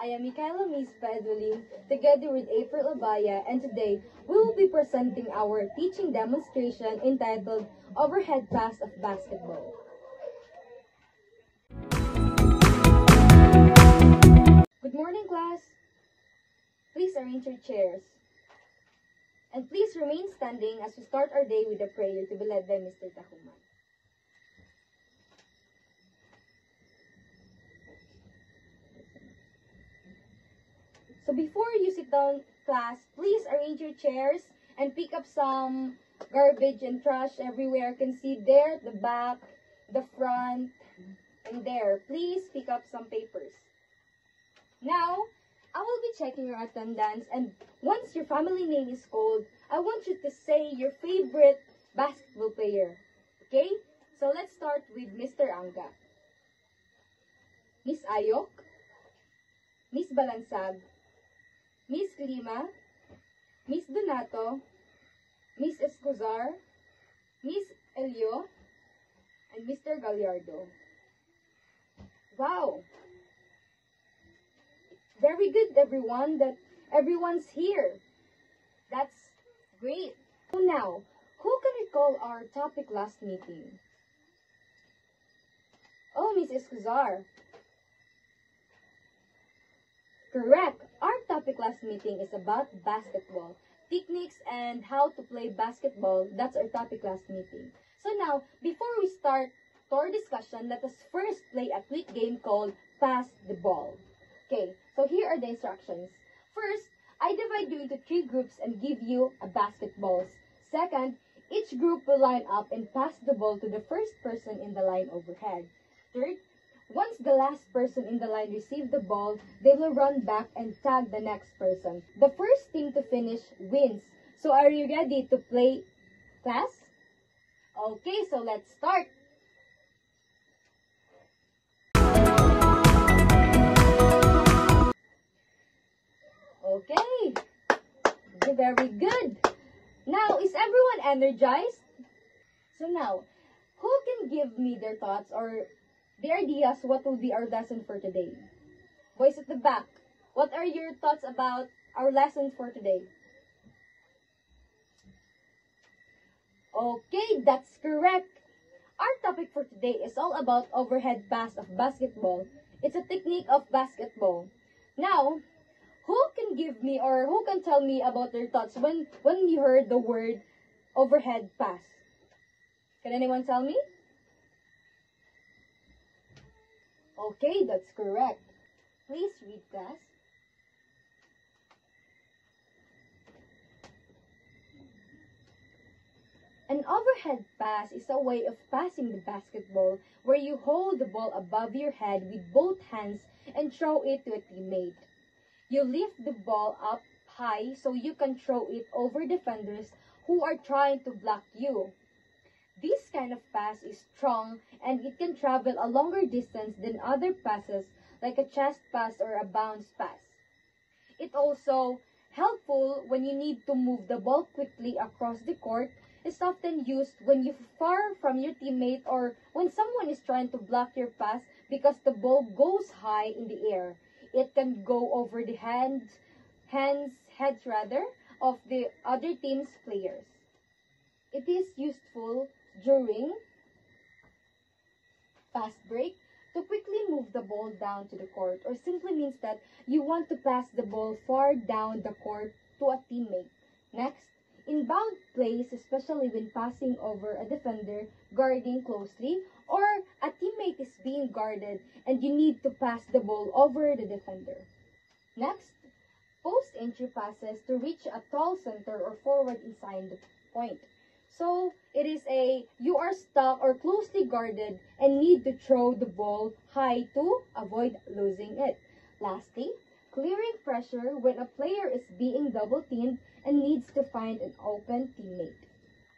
I am Michaela Miss Pedrolin, together with April Abaya, and today we will be presenting our teaching demonstration entitled Overhead Pass of Basketball. Good morning, class. Please arrange your chairs. And please remain standing as we start our day with a prayer to be led by Mr. Tahuman. So before you sit down, class, please arrange your chairs and pick up some garbage and trash everywhere. You can see there, the back, the front, and there. Please pick up some papers. Now, I will be checking your attendance, and once your family name is called, I want you to say your favorite basketball player. Okay? So let's start with Mr. Anga. Miss Ayok, Miss Balansag, Miss Lima, Miss Donato, Miss Escozar, Miss Elio, and Mr. Gallardo. Wow! Very good, everyone, that everyone's here. That's great. So now, who can recall our topic last meeting? Oh, Miss Escozar. Correct. Our topic last meeting is about basketball. Techniques and how to play basketball. That's our topic last meeting. So now, before we start our discussion, let us first play a quick game called Pass the Ball. Okay, so here are the instructions. First, I divide you into 3 groups and give you a basketball. Second, each group will line up and pass the ball to the first person in the line overhead. Third, once the last person in the line receives the ball, they will run back and tag the next person. The first team to finish wins. So are you ready to play, class? Okay, so let's start. Okay, very good. Now, is everyone energized? So now, who can give me their thoughts or the ideas what will be our lesson for today? Boys at the back, what are your thoughts about our lesson for today? Okay, that's correct. Our topic for today is all about overhead pass of basketball. It's a technique of basketball. Now, who can give me or who can tell me about their thoughts when you heard the word overhead pass? Can anyone tell me? Okay, that's correct. Please read, class. An overhead pass is a way of passing the basketball where you hold the ball above your head with both hands and throw it to a teammate. You lift the ball up high so you can throw it over defenders who are trying to block you. This kind of pass is strong and it can travel a longer distance than other passes like a chest pass or a bounce pass. It's also helpful when you need to move the ball quickly across the court. It's often used when you're far from your teammate or when someone is trying to block your pass because the ball goes high in the air. It can go over the heads of the other team's players. It is useful during fast break to quickly move the ball down to the court, or simply means that you want to pass the ball far down the court to a teammate. Next, inbound plays, especially when passing over a defender guarding closely, or a teammate is being guarded and you need to pass the ball over the defender. Next, post-entry passes to reach a tall center or forward inside the point. So, it is you are stuck or closely guarded and need to throw the ball high to avoid losing it. Lastly, clearing pressure when a player is being double-teamed and needs to find an open teammate.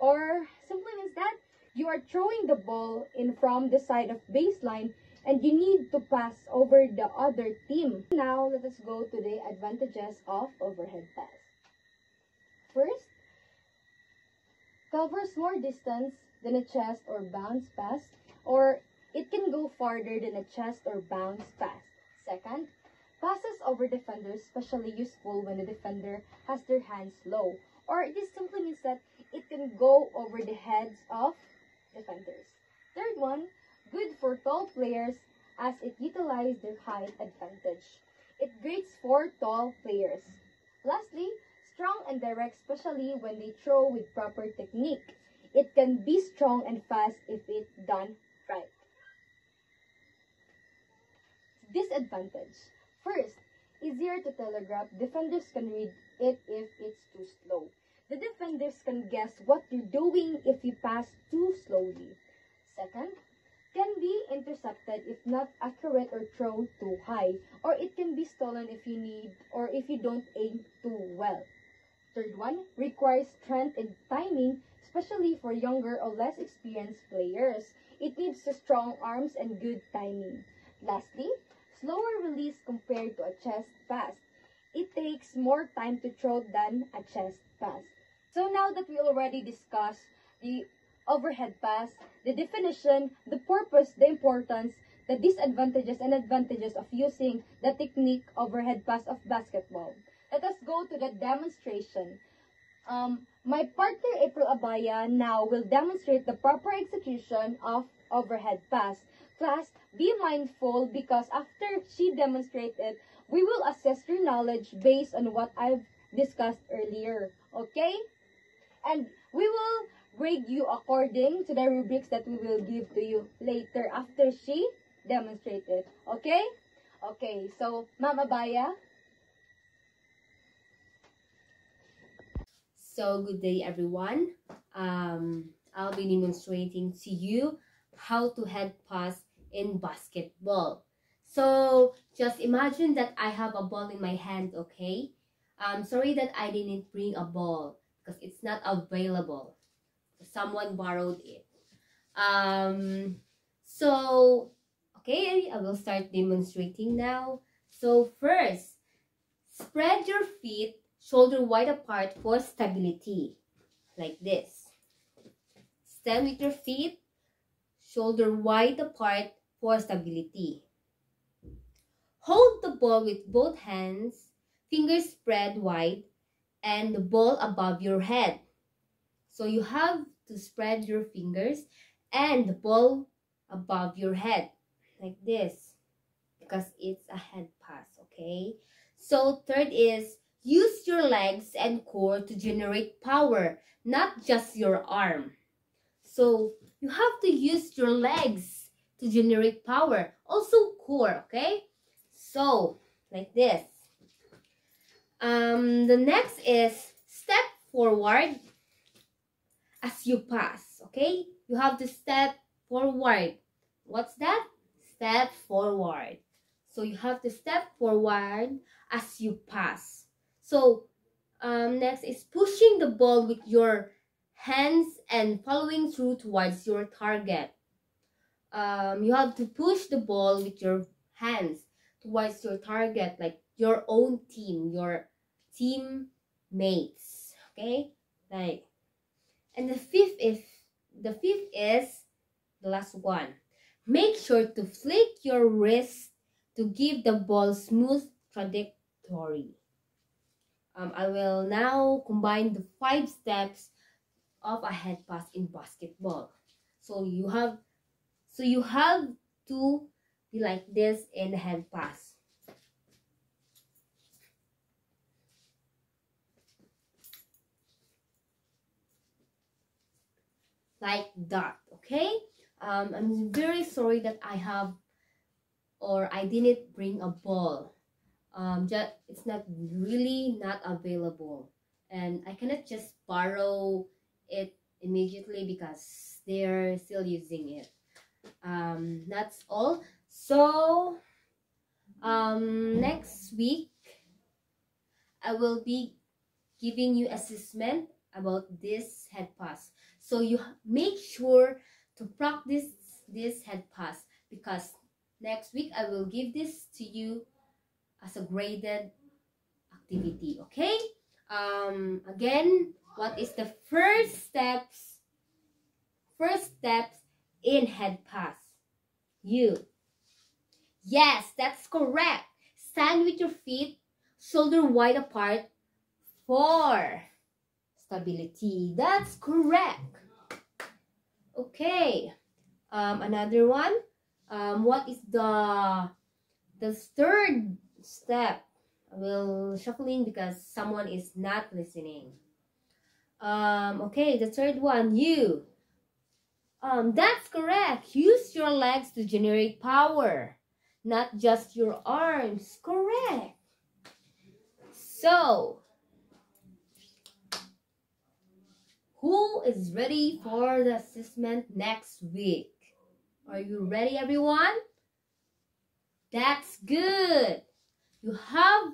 Or, simply means that you are throwing the ball in from the side of baseline and you need to pass over the other team. Now, let us go to the advantages of overhead pass. First, covers more distance than a chest or bounce pass, or it can go farther than a chest or bounce pass. Second, Passes over defenders especially useful when the defender has their hands low, or this simply means that it can go over the heads of defenders. Third one, good for tall players as it utilizes their height advantage. It grades for tall players. Lastly, strong and direct especially when they throw with proper technique. It can be strong and fast if it's done right. Disadvantage. First, easier to telegraph. Defenders can read it if it's too slow. The defenders can guess what you're doing if you pass too slowly. Second, can be intercepted if not accurate or thrown too high, or it can be stolen if you need or if you don't aim too well. Third one, requires strength and timing, especially for younger or less experienced players. It needs strong arms and good timing. Lastly, slower release compared to a chest pass. It takes more time to throw than a chest pass. So now that we already discussed the overhead pass, the definition, the purpose, the importance, the disadvantages and advantages of using the technique overhead pass of basketball, let us go to the demonstration. My partner April Abaya now will demonstrate the proper execution of overhead pass. Class, be mindful because after she demonstrates it, we will assess your knowledge based on what I've discussed earlier. Okay? And we will grade you according to the rubrics that we will give to you later after she demonstrated. Okay? Okay, so Ma'am Abaya. So good day everyone. I'll be demonstrating to you how to head pass in basketball. So just imagine that I have a ball in my hand, okay? Sorry that I didn't bring a ball because it's not available. Someone borrowed it. So okay, I will start demonstrating now. So first, spread your feet shoulder wide apart for stability, like this. Stand with your feet shoulder wide apart for stability. Hold the ball with both hands, fingers spread wide, and the ball above your head. So you have to spread your fingers and the ball above your head, like this, because it's a head pass, okay? So third is, use your legs and core to generate power, not just your arm. So you have to use your legs to generate power, also core, okay? So like this. The next is step forward as you pass, okay? You have to step forward. What's that? Step forward. So you have to step forward as you pass. So next is pushing the ball with your hands and following through towards your target. You have to push the ball with your hands towards your target, like your own team, your teammates. Okay, like, and the fifth is the last one. Make sure to flick your wrist to give the ball smooth trajectory. I will now combine the 5 steps of a head pass in basketball. So you have to be like this in the head pass. Like that, okay? I'm very sorry that I didn't bring a ball. It's not available, and I cannot just borrow it immediately because they're still using it. That's all. So next week I will be giving you assessment about this head pass, so you make sure to practice this head pass, because next week I will give this to you as a graded activity. Okay, again, what is the first steps in head pass? Yes, that's correct. Stand with your feet shoulder wide apart for stability. That's correct. Okay. Another one. What is the third step? I will shuffling because someone is not listening. Okay, the third one, you. That's correct. Use your legs to generate power, not just your arms. Correct. So, who is ready for the assessment next week? Are you ready, everyone? That's good. You have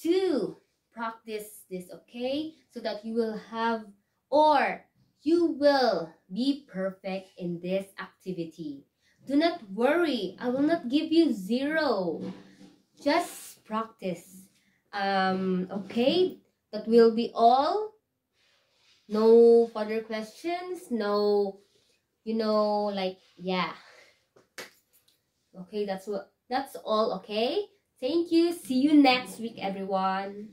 to practice this, okay? So that you will have, or you will be perfect in this activity. Do not worry. I will not give you 0. Just practice. Okay? That will be all. No further questions. No, yeah. Okay, that's all, okay? Thank you. See you next week, everyone.